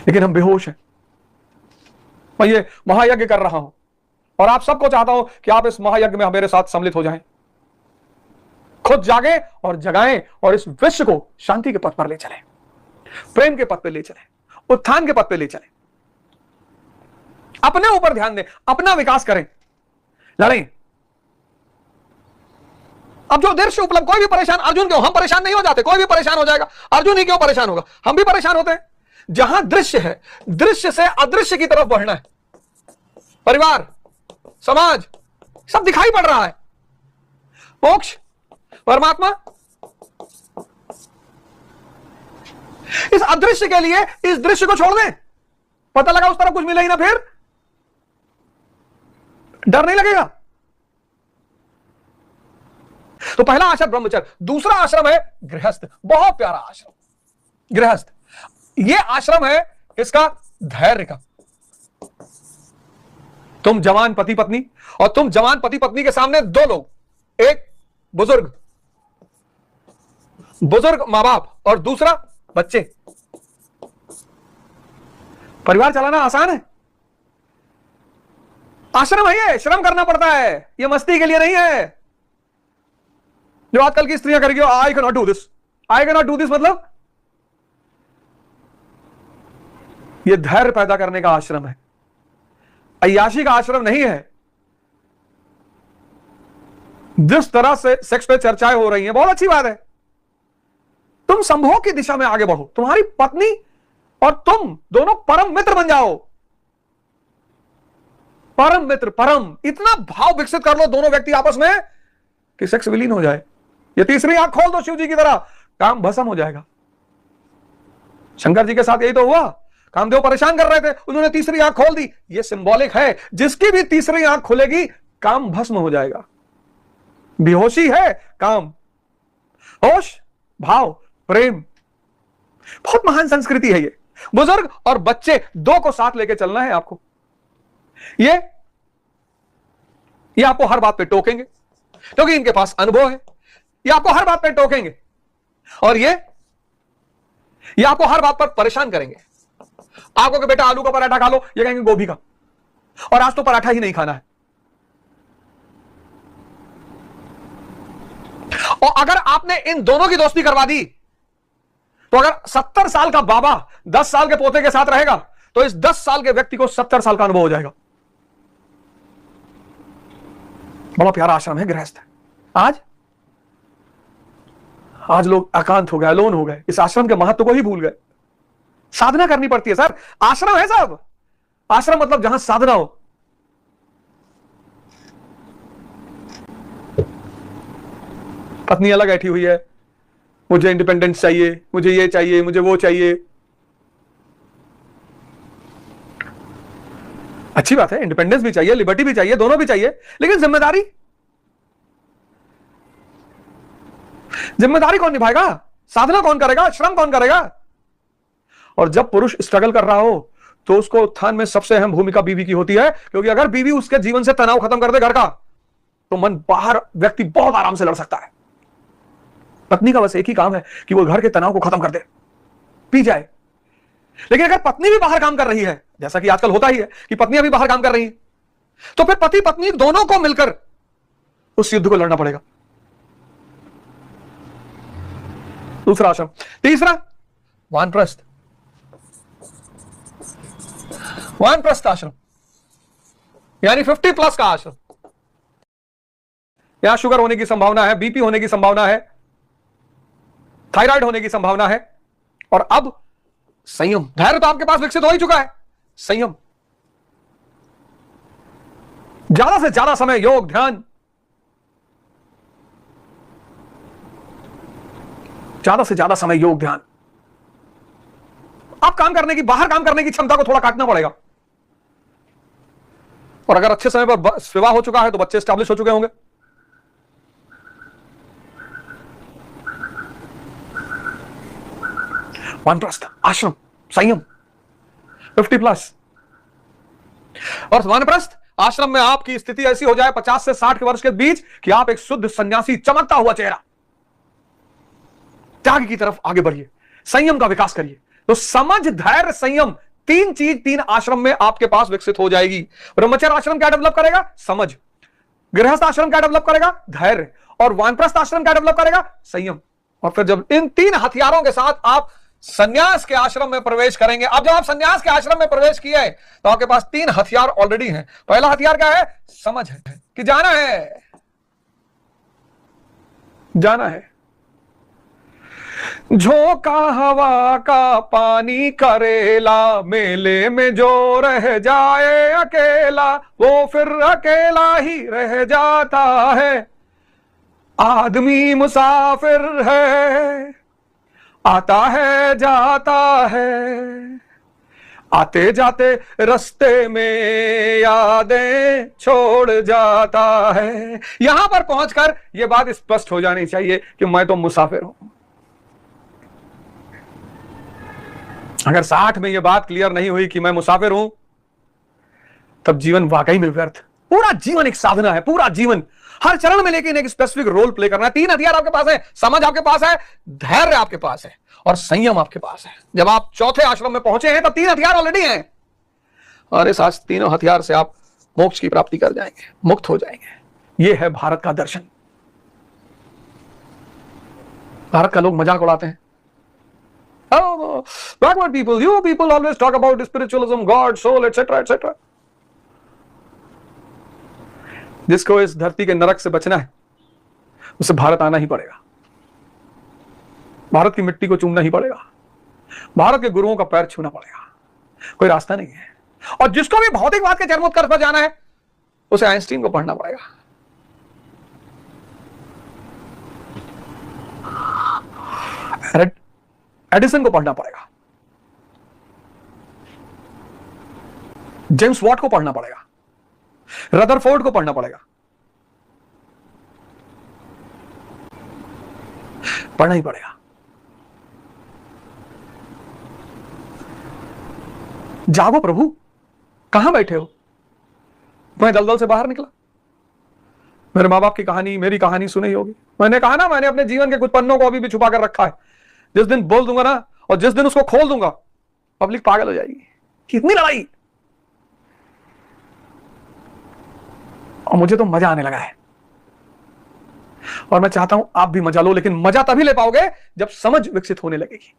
लेकिन हम बेहोश हैं। मैं ये महायज्ञ कर रहा हूं और आप सबको चाहता हूं कि आप इस महायज्ञ में मेरे साथ सम्मिलित हो जाएं। खुद जागे और जगाएं और इस विश्व को शांति के पथ पर ले चलें, प्रेम के पथ पर ले चलें, उत्थान के पथ पर ले चलें। अपने ऊपर ध्यान दें, अपना विकास करें, लड़ें। अब जो दृश्य उपलब्ध, कोई भी परेशान, अर्जुन क्यों, हम परेशान नहीं हो जाते, कोई भी परेशान हो जाएगा, अर्जुन ही क्यों परेशान होगा, हम भी परेशान होते हैं। जहां दृश्य है, दृश्य से अदृश्य की तरफ बढ़ना है। परिवार, समाज, सब दिखाई पड़ रहा है। मोक्ष, परमात्मा, इस अदृश्य के लिए इस दृश्य को छोड़ दें। पता लगा उस तरफ कुछ मिला ही ना, फिर डर नहीं लगेगा। तो पहला आश्रम ब्रह्मचर्य, दूसरा आश्रम है गृहस्थ। बहुत प्यारा आश्रम गृहस्थ। यह आश्रम है इसका धैर्य का। तुम जवान पति पत्नी, और तुम जवान पति पत्नी के सामने दो लोग, एक बुजुर्ग मां बाप और दूसरा बच्चे। परिवार चलाना आसान है? आश्रम है ये, श्रम करना पड़ता है, ये मस्ती के लिए नहीं है। जो आजकल की स्त्रियां करेगी, I can not do this, I can not do this, मतलब ये धैर्य पैदा करने का आश्रम है, अय्याशी का आश्रम नहीं है। जिस तरह से सेक्स पे चर्चाएं हो रही हैं, बहुत अच्छी बात है, तुम संभोग की दिशा में आगे बढ़ो। तुम्हारी पत्नी और तुम दोनों परम मित्र बन जाओ। परम मित्र, परम, इतना भाव विकसित कर लो दोनों व्यक्ति आपस में कि सेक्स विलीन हो जाए। ये तीसरी आंख खोल दो शिव जी की तरह, काम भस्म हो जाएगा। शंकर जी के साथ यही तो हुआ, कामदेव परेशान कर रहे थे, उन्होंने तीसरी आंख खोल दी। ये सिंबॉलिक है, जिसकी भी तीसरी आंख खुलेगी काम भस्म हो जाएगा। बेहोशी है काम, होश, भाव, प्रेम, बहुत महान संस्कृति है ये। बुजुर्ग और बच्चे दो को साथ लेके चलना है आपको। ये आपको हर बात पे टोकेंगे क्योंकि इनके पास अनुभव है। ये आपको हर बात पे टोकेंगे और ये आपको हर बात पर परेशान करेंगे। आपको कि बेटा आलू का पराठा खा लो, ये कहेंगे गोभी का, और आज तो पराठा ही नहीं खाना है। और अगर आपने इन दोनों की दोस्ती करवा दी, तो अगर 70 साल का बाबा 10 साल के पोते के साथ रहेगा, तो इस 10 साल के व्यक्ति को 70 साल का अनुभव हो जाएगा। बड़ा प्यारा आश्रम है गृहस्थ। आज लोग एकांत हो गए, अलोन हो गए, इस आश्रम के महत्व को ही भूल गए। साधना करनी पड़ती है सर, आश्रम है सब। आश्रम मतलब जहां साधना हो। पत्नी अलग बैठी हुई है, मुझे इंडिपेंडेंस चाहिए, मुझे ये चाहिए, मुझे वो चाहिए। अच्छी बात है, इंडिपेंडेंस भी चाहिए, लिबर्टी भी चाहिए, दोनों भी चाहिए, लेकिन जिम्मेदारी कौन निभाएगा? साधना कौन करेगा? श्रम कौन करेगा? और जब पुरुष स्ट्रगल कर रहा हो तो उसको उत्थान में सबसे अहम भूमिका बीवी की होती है, क्योंकि अगर बीवी उसके जीवन से तनाव खत्म कर दे घर का, तो मन बाहर व्यक्ति बहुत आराम से लड़ सकता है। पत्नी का बस एक ही काम है कि वो घर के तनाव को खत्म कर दे, पी जाए। लेकिन अगर पत्नी भी बाहर काम कर रही है, जैसा कि आजकल होता ही है कि पत्नियां भी बाहर काम कर रही हैं, तो फिर पति पत्नी दोनों को मिलकर उस युद्ध को लड़ना पड़ेगा। दूसरा आश्रम। तीसरा वानप्रस्थ। वानप्रस्थ आश्रम यानी 50+ का आश्रम। यहां शुगर होने की संभावना है, बीपी होने की संभावना है, थायराइड होने की संभावना है। और अब संयम। धैर्य तो आपके पास विकसित हो ही चुका है, संयम। ज्यादा से ज्यादा समय योग ध्यान, ज्यादा से ज्यादा समय योग ध्यान। आप काम करने की, बाहर काम करने की क्षमता को थोड़ा काटना पड़ेगा। और अगर अच्छे समय पर विवाह हो चुका है तो बच्चे स्टैब्लिश हो चुके होंगे। वानप्रस्थ आश्रम, संयम, 50+। और वानप्रस्थ आश्रम में आपकी स्थिति ऐसी हो जाए 50 से 60 के वर्ष के बीच कि आप एक शुद्ध सन्यासी, चमकता हुआ चेहरा, त्याग की तरफ आगे बढ़िए, संयम का विकास करिए। तो समझ, धैर्य, संयम, तीन चीज 3 आश्रम में आपके पास विकसित हो जाएगी। ब्रह्मचर्य आश्रम क्या डेवलप करेगा? समझ। गृहस्थ आश्रम क्या डेवलप करेगा? धैर्य। और वानप्रस्थ आश्रम क्या डेवलप करेगा? संयम। और फिर जब इन 3 हथियारों के साथ आप संन्यास के आश्रम में प्रवेश करेंगे, अब जब आप संन्यास के आश्रम में प्रवेश किए हैं तो आपके पास 3 हथियार ऑलरेडी हैं। पहला हथियार क्या है? समझ है कि जाना है, जाना है। झोंका हवा का पानी करेला, मेले में जो रह जाए अकेला, वो फिर अकेला ही रह जाता है। आदमी मुसाफिर है, आता है जाता है, आते जाते रास्ते में यादें छोड़ जाता है। यहां पर पहुंचकर यह बात स्पष्ट हो जानी चाहिए कि मैं तो मुसाफिर हूं। अगर 60 में यह बात क्लियर नहीं हुई कि मैं मुसाफिर हूं, तब जीवन वाकई में व्यर्थ। पूरा जीवन एक साधना है, पूरा जीवन हर चरण में लेकिन एक स्पेसिफिक रोल प्ले करना है। 3 हथियार आपके पास है, समझ आपके पास है, धैर्य आपके पास है और संयम आपके पास है। जब आप चौथे आश्रम में पहुंचे हैं तो 3 हथियार ऑलरेडी हैं और इस आज तीनों हथियार से आप मोक्ष की प्राप्ति कर जाएंगे, मुक्त हो जाएंगे। यह है भारत का दर्शन। भारत का लोग मजाक उड़ाते हैं, oh, backward people, you people always talk about spiritualism, God, soul, etc., etc. जिसको इस धरती के नरक से बचना है उसे भारत आना ही पड़ेगा, भारत की मिट्टी को चूमना ही पड़ेगा, भारत के गुरुओं का पैर छूना पड़ेगा, कोई रास्ता नहीं है। और जिसको भी भौतिकवाद के चरमोत्कर्ष पर जाना है उसे आइंस्टीन को पढ़ना पड़ेगा, एडिसन को पढ़ना पड़ेगा, जेम्स वॉट को पढ़ना पड़ेगा, रदरफोर्ड को पढ़ना पड़ेगा, पढ़ना ही पड़ेगा। जागो प्रभु, कहां बैठे हो? मैं दलदल से बाहर निकला, मेरे मां बाप की कहानी, मेरी कहानी सुनी होगी। मैंने कहा ना, मैंने अपने जीवन के कुछ पन्नों को अभी भी छुपा कर रखा है। जिस दिन बोल दूंगा ना और जिस दिन उसको खोल दूंगा, पब्लिक पागल हो जाएगी। कितनी लड़ाई, और मुझे तो मजा आने लगा है और मैं चाहता हूं आप भी मजा लो। लेकिन मजा तभी ले पाओगे जब समझ विकसित होने लगेगी।